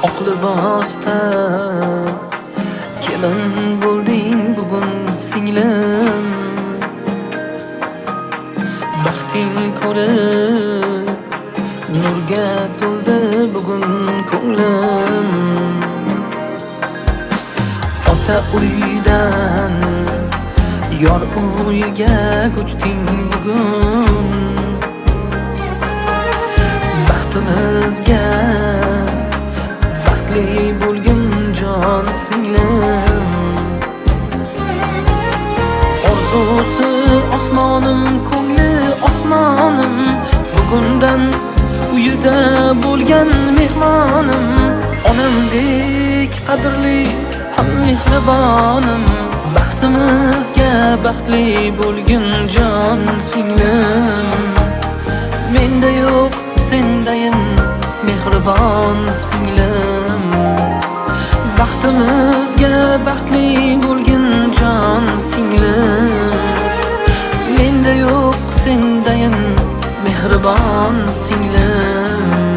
oq libosda kelin bo'lding bugun singlim. Baxting ko'rib nurga to'ldi bugun ko'nglim. Ota uydan yor uyiga ko'chding bugun. Baxtimizga baxtli bo'lgin jon singlim. Orzusi osmonim, ko'ngli osmonim, bugundan uyida bo'lgan mehmonim. Onamdek qadrli ham mehribonim. Baxtimizga baxtli bo'lgin jon singlim. Menda yo'q sendayin mehribon singlim. Baxtimizga baxtli bo'lgin jon singlim. Menda yo'q sendayin mehribon singlim.